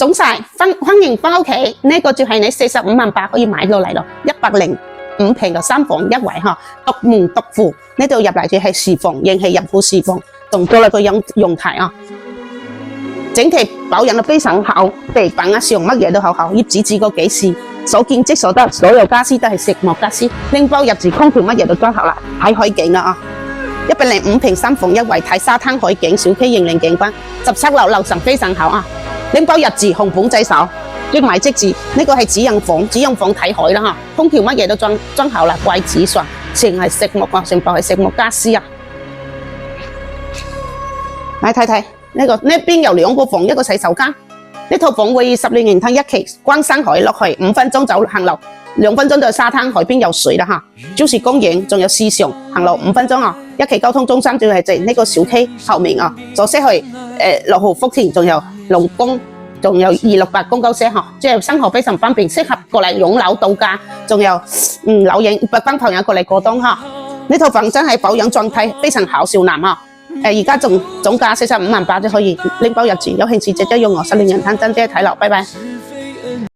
總晒，歡迎翻屋企，呢個就係你45萬8可以買到嚟咯，105平嘅3房1衛嚇，獨門獨戶，呢度入嚟就係廚房，亦係入戶廚房，仲多咗個陽台啊，整體保養得非常好，地板啊上乜嘢都好好，業主住過幾次，所見即所得，所有家私都係石墨家私，拎包入住空調乜嘢都裝好啦，喺海景啦啊，105平3房1衛，睇沙灘海景，小區迎景觀，17樓樓層非常好啊！拎包入住紅本仔手，即買即住，呢個係主人房睇海啦嚇，空調乜嘢都裝好啦，櫃子上全係石木啊，全部係石木家私啊！嚟睇睇呢邊有2個房，一個洗手間，呢套房會12年攤一期，關山海落去5分鐘走行路，2分鐘到沙灘海邊有水啦嚇，就是公園，仲有市場，行路5分鐘啊！一期交通中心就係喺呢個小區後面啊，左西去6號福田，仲有龍宮，仲有268公交車嗬，即係生活非常方便，適合過嚟擁樓度假，仲有老人幫朋友過嚟過冬嗬。呢套房真係保養狀態非常好，少男啊！而家總價45萬8就可以拎包入住，有興趣直接用我12年攤真姐睇樓，拜拜。